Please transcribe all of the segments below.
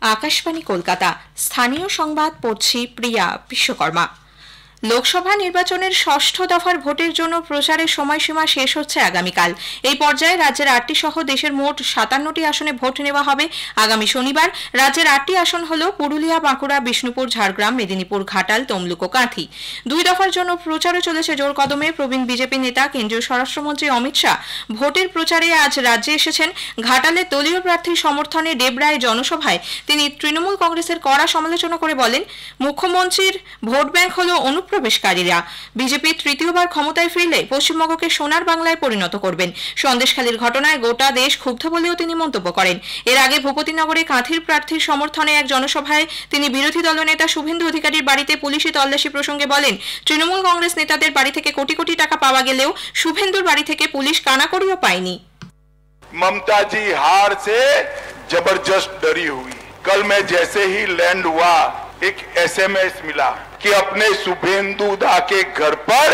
आकाशवाणी कोलकाता स्थानीय संबाद पढ़ছি प्रिया विश्वकर्मा। लोकसभा निर्वाचনের ষষ্ঠ দফার ভোটের জন্য প্রচারের সময়সীমা শেষ হচ্ছে আগামীকাল। এই পর্যায়ে রাজ্যের ৮টি সহ দেশের মোট ৫৭টি আসনে ভোট নেওয়া হবে আগামী শনিবার। রাজ্যের ৮টি আসন হল পুরুলিয়া, বাঁকুড়া, বিষ্ণুপুর, ঝাড়গ্রাম, মেদিনীপুর, ঘাটাল, তমলুক ও কাঁথি। ২ দফার জন্য প্রচারও চলেছে জোর কদমে। প্রবীণ বিজেপি নেতা কেন্দ্রীয় স্বরাষ্ট্রমন্ত্রী অমিত শাহ ভোটের প্রচারে আজ রাজ্যে এসেছেন। ঘাটালের দলীয় প্রার্থীর সমর্থনে ডেবরায় জনসভায় তিনি তৃণমূল কংগ্রেসের কড়া সমালোচনা করে বলেন, মুখ্যমন্ত্রীর ভোট ব্যাংক হল অনুপ্রবেশকারীরা। বিজেপি তৃতীয়বার ক্ষমতায় ফিরলে পশ্চিমবঙ্গকে সোনার বাংলায় পরিণত করবেন। সন্দেশখালীর ঘটনায় গোটা দেশ ক্ষুব্ধ বলেও তিনি মন্তব্য করেন। এর আগে ভূপতিনগরে কাঁথির প্রার্থীর সমর্থনে এক জনসভায় তিনি বিরোধী দলনেতা শুভেন্দু অধিকারীর বাড়িতে পুলিশি তল্লাশি প্রসঙ্গে বলেন, তৃণমূল কংগ্রেস নেতাদের বাড়ি থেকে কোটি কোটি টাকা পাওয়া গেলেও শুভেন্দুর বাড়ি থেকে পুলিশ কানাকড়িও পায়নি। ममता जी हार से जबरदस्त डरी हुई। कल मैं जैसे ही लैंड हुआ एक एसएमएस मिला कि अपने शुभेंदु दा के घर पर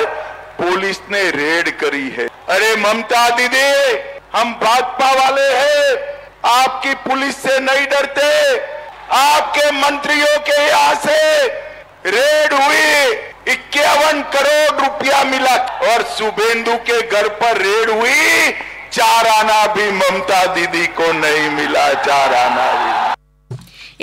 पुलिस ने रेड करी है। अरे ममता दीदी, हम भाजपा वाले हैं, आपकी पुलिस से नहीं डरते। आपके मंत्रियों के यहाँ से रेड हुई, 51 करोड़ रुपया मिला और शुभेंदु के घर पर रेड हुई, 4 आना भी ममता दीदी को नहीं मिला, 4 आना भी।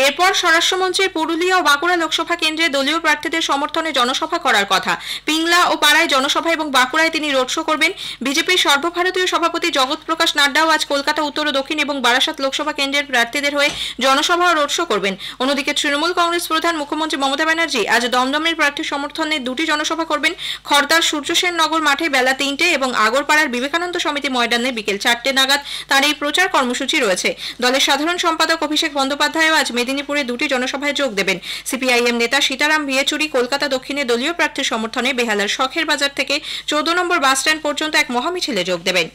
এরপর স্বরাষ্ট্রমন্ত্রী পুরুলিয়া ও বাঁকুড়া লোকসভা কেন্দ্রে দলীয় প্রার্থীদের সমর্থনে জনসভা করার কথা। পিংলা ও পাড়ায় জনসভা এবং বাঁকুড়ায় তিনি রোড শো করবেন। বিজেপির সর্বভারতীয় সভাপতি জগৎ প্রকাশ নাড্ডাও আজ কলকাতা উত্তর ও দক্ষিণ এবং বারাসাত লোকসভা কেন্দ্রের প্রার্থীদের হয়ে জনসভা ও রোড শো করবেন। অন্যদিকে তৃণমূল কংগ্রেস প্রধান মুখ্যমন্ত্রী মমতা ব্যানার্জি আজ দমদমের প্রার্থীর সমর্থনে 2টি জনসভা করবেন। খড়দার সূর্যসেন নগর মাঠে বেলা 3টে এবং আগরপাড়ার বিবেকানন্দ সমিতি ময়দানে বিকেল 4টে নাগাদ তার এই প্রচার কর্মসূচি রয়েছে। দলের সাধারণ সম্পাদক অভিষেক বন্দ্যোপাধ্যায়ও আজ মেদিনীপুরে 2টি জনসভায় যোগ দেবেন। সিপিআইএম নেতা সীতারাম ভিয়েচুরি কলকাতা দক্ষিণে দলীয় প্রার্থীর সমর্থনে বেহালার শখের বাজার থেকে 14 নম্বর বাস স্ট্যান্ড পর্যন্ত এক মহামিছিলে যোগ দেবেন।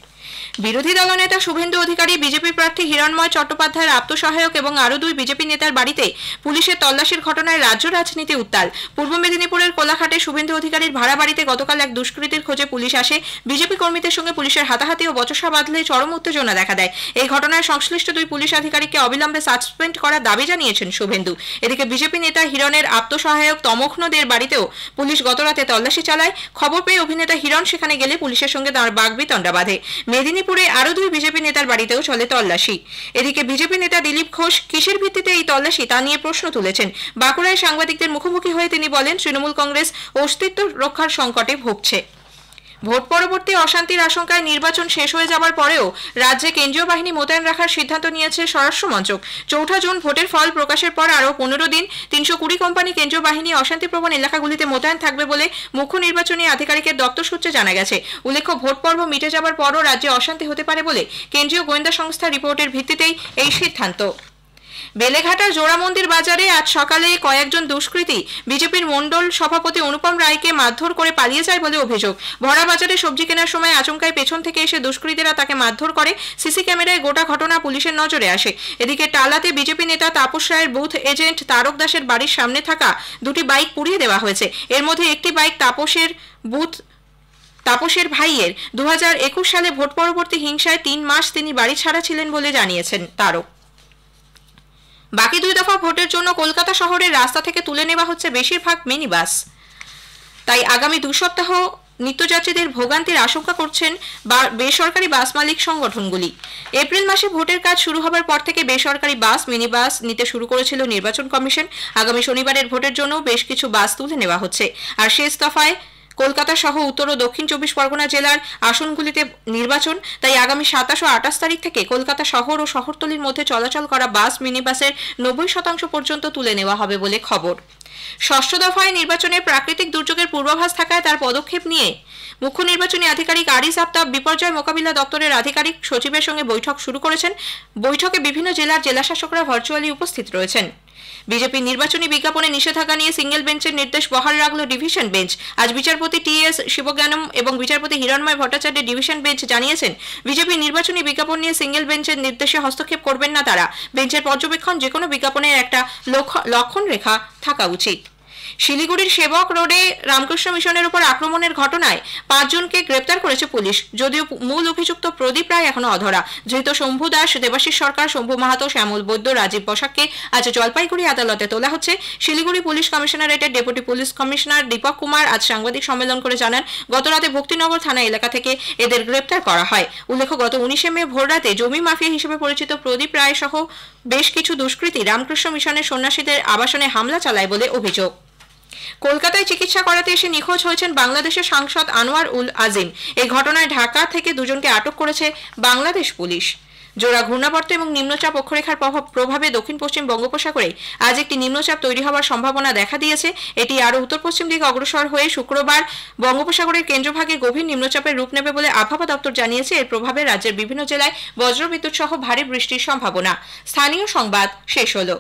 বিরোধী দলনেতা শুভেন্দু অধিকারী বিজেপি প্রার্থী হিরণময় চট্টোপাধ্যায়ের আত্মসহায়ক এবং আরো 2 বিজেপি নেতার বাড়িতে পুলিশের তল্লাশির ঘটনায় রাজ্য রাজনীতি উত্তাল। পূর্ব মেদিনীপুরের কোলাঘাটে শুভেন্দু অধিকারীর ভাড়া বাড়িতে গতকাল এক দুষ্কৃতীর খোঁজে পুলিশ আসে। বিজেপি কর্মীদের সঙ্গে পুলিশের হাতাহাতি ও বচসা বাঁধলে চরম উত্তেজনা দেখা দেয়। এই ঘটনায় সংশ্লিষ্ট 2 পুলিশ আধিকারিককে অবিলম্বে সাসপেন্ড করার দাবি জানিয়েছেন শুভেন্দু। এদিকে বিজেপি নেতা হিরণের আত্মসহায়ক তমঘ্নদের বাড়িতেও পুলিশ গতরাতে তল্লাশি চালায়। খবর পেয়ে অভিনেতা হিরণ সেখানে গেলে পুলিশের সঙ্গে তাঁর বাগবিতণ্ডা বাঁধে। মেদিনীপুরে আরো 2 বিজেপি নেতার বাড়িতেও চলে তল্লাশি। এদিকে বিজেপি নেতা দিলীপ ঘোষ কিসের ভিত্তিতে এই তল্লাশি তা নিয়ে প্রশ্ন তুলেছেন। বাঁকুড়ায় সাংবাদিকদের মুখোমুখি হয়ে তিনি বলেন, তৃণমূল কংগ্রেস অস্তিত্ব রক্ষার সংকটে ভুগছে। ভোট পরবর্তী অশান্তির আশঙ্কায় নির্বাচন শেষ হয়ে যাবার পরেও রাজ্যে কেন্দ্রীয় বাহিনী মোতায়েন রাখার সিদ্ধান্ত নিয়েছে স্বরাষ্ট্রমন্ত্রক। 4 জুন ভোটের ফল প্রকাশের পর আরও 15 দিন 320 কোম্পানি কেন্দ্রীয় বাহিনী অশান্তিপ্রবণ এলাকাগুলিতে মোতায়েন থাকবে বলে মুখ্য নির্বাচনী আধিকারিকের দপ্তর সূত্রে জানা গেছে। উল্লেখ্য, ভোট পর্ব মিটে যাবার পরও রাজ্যে অশান্তি হতে পারে বলে কেন্দ্রীয় গোয়েন্দা সংস্থার রিপোর্টের ভিত্তিতেই এই সিদ্ধান্ত। বেলেঘাটার জোড়ামন্দির বাজারে আজ সকালে কয়েকজন দুষ্কৃতী বিজেপির মণ্ডল সভাপতি অনুপম রায়কে মারধর করে পালিয়ে যায় বলে অভিযোগ। ভরা বাজারে সবজি কেনার সময় আচমকায় পেছন থেকে এসে দুষ্কৃতীরা তাকে মারধর করে। সিসি ক্যামেরায় গোটা ঘটনা পুলিশের নজরে আসে। এদিকে টালাতে বিজেপি নেতা তাপস রায়ের বুথ এজেন্ট তারক দাসের বাড়ির সামনে থাকা 2টি বাইক পুড়িয়ে দেওয়া হয়েছে। এর মধ্যে একটি বাইক তাপসের ভাইয়ের। 2021 সালে ভোট পরবর্তী হিংসায় 3 মাস তিনি বাড়ি ছাড়া ছিলেন বলে জানিয়েছেন তারক। বাকি 2 দফা ভোটের জন্য কলকাতা শহরের রাস্তা থেকে তুলে নেওয়া হচ্ছে বেশিরভাগ মিনি বাস। তাই আগামী 2 সপ্তাহ নিত্যযাত্রীদের ভোগান্তির আশঙ্কা করছেন বেসরকারি বাস মালিক সংগঠনগুলি। এপ্রিল মাসে ভোটের কাজ শুরু হবার পর থেকে বেসরকারি বাস, মিনি বাস নিতে শুরু করেছিল নির্বাচন কমিশন। আগামী শনিবারের ভোটের জন্য বেশ কিছু বাস তুলে নেওয়া হচ্ছে। আর শেষ দফায় কলকাতা সহ উত্তর ও দক্ষিণ 24 পরগনা জেলার আসনগুলিতে নির্বাচন। তাই আগামী 27 ও 28 তারিখ থেকে কলকাতা শহর ও শহরতলির মধ্যে চলাচল করা বাস, মিনি বাসের 90% পর্যন্ত তুলে নেওয়া হবে বলে খবর। ষষ্ঠ দফায় নির্বাচনে প্রাকৃতিক দুর্যোগের পূর্বাভাস থাকায় তার পদক্ষেপ নিয়ে মুখ্য নির্বাচনী আধিকারিক আরিজ আফতাব বিপর্যয় মোকাবিলা দপ্তরের আধিকারিক সচিবের সঙ্গে বৈঠক শুরু করেছেন। বৈঠকে বিভিন্ন জেলার জেলাশাসকরা ভার্চুয়ালি উপস্থিত রয়েছেন। বিজেপি নির্বাচনী বিজ্ঞাপনে নিষেধাজ্ঞা নিয়ে সিঙ্গেল বেঞ্চের নির্দেশ বহাল রাখল ডিভিশন বেঞ্চ। আজ বিচারপতি টি.এস. শিবজ্ঞানম এবং বিচারপতি হিরণময় ভট্টাচার্যের ডিভিশন বেঞ্চ জানিয়েছেন, বিজেপি নির্বাচনী বিজ্ঞাপন নিয়ে সিঙ্গেল বেঞ্চের নির্দেশে হস্তক্ষেপ করবেন না তারা। বেঞ্চের পর্যবেক্ষণ যে কোনো বিজ্ঞাপনের একটা লক্ষণ রেখা থাকা উচিত। শিলিগুড়ির সেবক রোডে রামকৃষ্ণ মিশনের উপর আক্রমণের ঘটনায় 5 জনকে গ্রেপ্তার করেছে পুলিশ। যদিও মূল অভিযুক্ত প্রদীপ রায় এখনো অধরা। ধৃত শম্ভু দাস, দেবাশিস সরকার, শম্ভু মাহাতো, শ্যামল বৈদ্য, রাজীব বসাককে আজ জলপাইগুড়ি আদালতে তোলা হচ্ছে। শিলিগুড়ি পুলিশ কমিশনারেটের deputy police commissioner Dipak Kumar আজ সাংবাদিক সম্মেলন করে জানান, গতরাতে ভক্তিনগর থানা এলাকা থেকে এদের গ্রেপ্তার করা হয়। উল্লেখ্য, গত 19 মে ভোররাতে জমি মাফিয়া হিসেবে পরিচিত প্রদীপ রায় সহ বেশ কিছু দুষ্কৃতী রামকৃষ্ণ মিশনের সন্ন্যাসীদের আবাসনে হামলা চালায় বলে অভিযোগ। কলকাতায় চিকিৎসা করাতে এসে নিখোঁজ হয়েছেন বাংলাদেশের সাংসদ আনোয়ার উল আজিম। এই ঘটনায় ঢাকা থেকে 2 জনকে আটক করেছে বাংলাদেশ পুলিশ। জোড়া ঘূর্ণাবর্ত এবং নিম্নচাপ অক্ষরেখার প্রভাবে দক্ষিণ পশ্চিম বঙ্গোপসাগরে আজ একটি নিম্নচাপ তৈরি হওয়ার সম্ভাবনা দেখা দিয়েছে। এটি আরও উত্তর পশ্চিম দিকে অগ্রসর হয়ে শুক্রবার বঙ্গোপসাগরের কেন্দ্রভাগে গভীর নিম্নচাপের রূপ নেবে বলে আবহাওয়া দপ্তর জানিয়েছে। এর প্রভাবে রাজ্যের বিভিন্ন জেলায় বজ্রবিদ্যুৎ সহ ভারী বৃষ্টির সম্ভাবনা। স্থানীয় সংবাদ শেষ হলো।